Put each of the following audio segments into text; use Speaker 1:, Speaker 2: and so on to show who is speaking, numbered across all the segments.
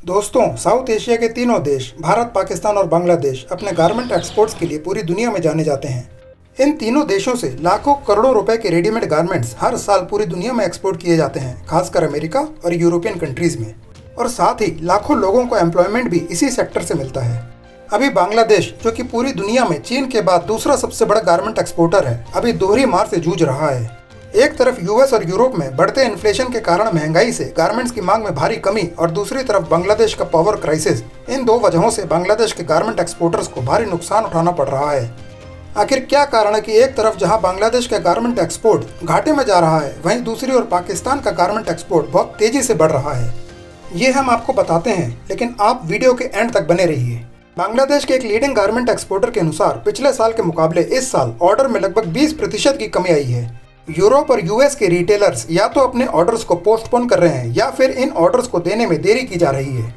Speaker 1: दोस्तों, south Asia के तीनों देश भारत, पाकिस्तान और बांग्लादेश अपने गारमेंट एक्सपोर्ट्स के लिए पूरी दुनिया में जाने जाते हैं। इन तीनों देशों से लाखों करोड़ों रुपए के रेडीमेड गारमेंट्स हर साल पूरी दुनिया में एक्सपोर्ट किए जाते हैं, खासकर अमेरिका और यूरोपियन कंट्रीज में। और साथ ही लाखों लोगों को एम्प्लॉयमेंट भी इसी सेक्टर से मिलता है। अभी बांग्लादेश, जो कि पूरी दुनिया में चीन के बाद दूसरा सबसे बड़ा गारमेंट एक्सपोर्टर है, अभी दोहरी मार से जूझ रहा है। एक तरफ यूएस और यूरोप में बढ़ते इन्फ्लेशन के कारण महंगाई से गारमेंट्स की मांग में भारी कमी और दूसरी तरफ बांग्लादेश का पावर क्राइसिस। इन दो वजहों से बांग्लादेश के गारमेंट एक्सपोर्टर्स को भारी नुकसान उठाना पड़ रहा है। आखिर क्या कारण है कि एक तरफ जहां बांग्लादेश का गारमेंट एक्सपोर्ट घाटे में जा रहा है, वहीं दूसरी ओर पाकिस्तान का गारमेंट एक्सपोर्ट बहुत तेजी से बढ़ रहा है? ये हम आपको बताते हैं, लेकिन आप वीडियो के एंड तक बने रहिए। बांग्लादेश के एक लीडिंग गारमेंट एक्सपोर्टर के अनुसार पिछले साल के मुकाबले इस साल ऑर्डर में लगभग 20% की कमी आई है। यूरोप और यूएस के रिटेलर्स या तो अपने ऑर्डर्स को पोस्टपोन कर रहे हैं या फिर इन ऑर्डर्स को देने में देरी की जा रही है।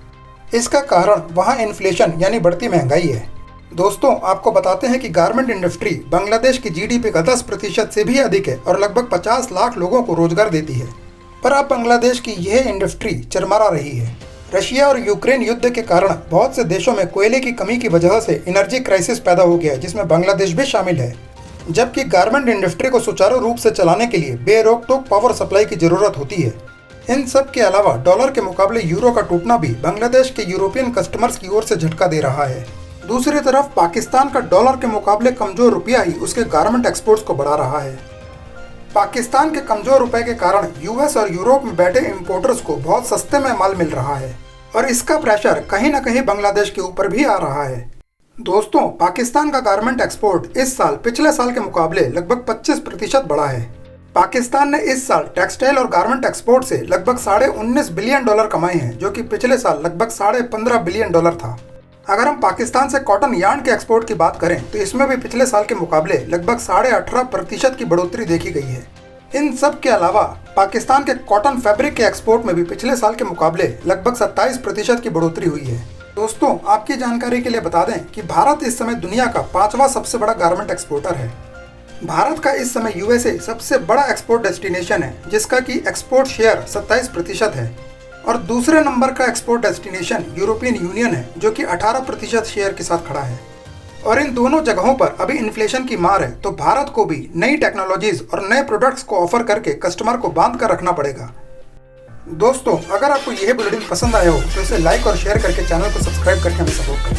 Speaker 1: इसका कारण वहां इन्फ्लेशन यानी बढ़ती महंगाई है। दोस्तों, आपको बताते हैं कि गारमेंट इंडस्ट्री बांग्लादेश की जीडीपी का 10% से भी अधिक है और लगभग 50 लाख लोगों को रोजगार देती है। पर अब बांग्लादेश की यह इंडस्ट्री चरमरा रही है। रशिया और यूक्रेन युद्ध के कारण बहुत से देशों में कोयले की कमी की वजह से एनर्जी क्राइसिस पैदा हो गया है, जिसमें बांग्लादेश भी शामिल है। जबकि गारमेंट इंडस्ट्री को सुचारू रूप से चलाने के लिए बेरोक-टोक पावर सप्लाई की जरूरत होती है। इन सब के अलावा डॉलर के मुकाबले यूरो का टूटना भी बांग्लादेश के यूरोपियन कस्टमर्स की ओर से झटका दे रहा है। दूसरी तरफ पाकिस्तान का डॉलर के मुकाबले कमजोर रुपया ही उसके गारमेंट एक्सपोर्ट्स को बढ़ा रहा है। पाकिस्तान के कमजोर रुपए के कारण यूएस और यूरोप में बैठे इंपोर्टर्स को बहुत सस्ते में माल मिल रहा है और इसका प्रेशर कहीं न कहीं बांग्लादेश के ऊपर भी आ रहा है। दोस्तों, पाकिस्तान का गारमेंट एक्सपोर्ट इस साल पिछले साल के मुकाबले लगभग 25% बढ़ा है। पाकिस्तान ने इस साल टेक्सटाइल और गारमेंट एक्सपोर्ट से लगभग $19.5 बिलियन कमाए हैं, जो कि पिछले साल लगभग $15.5 बिलियन था। अगर हम पाकिस्तान से कॉटन यार्न के एक्सपोर्ट की बात करें तो इसमें भी पिछले साल के मुकाबले लगभग 18.5% की बढ़ोतरी देखी गई है। इन सब के अलावा पाकिस्तान के कॉटन फैब्रिक के एक्सपोर्ट में भी पिछले साल के मुकाबले लगभग 27% की बढ़ोतरी हुई है। दोस्तों, आपकी जानकारी के लिए बता दें कि भारत इस समय दुनिया का 5वां सबसे बड़ा गारमेंट एक्सपोर्टर है। भारत का इस समय यूएसए सबसे बड़ा एक्सपोर्ट डेस्टिनेशन है, जिसका कि एक्सपोर्ट शेयर 27% है, और दूसरे नंबर का एक्सपोर्ट डेस्टिनेशन यूरोपियन यूनियन है, जो कि 18% शेयर के साथ खड़ा है। और इन दोनों जगहों पर अभी इन्फ्लेशन की मार है, तो भारत को भी नई टेक्नोलॉजीज और नए प्रोडक्ट्स को ऑफर करके कस्टमर को बांध कर रखना पड़ेगा। दोस्तों, अगर आपको यह बुलेटिन पसंद आया हो तो इसे लाइक और शेयर करके चैनल को सब्सक्राइब करके हमें सपोर्ट करें।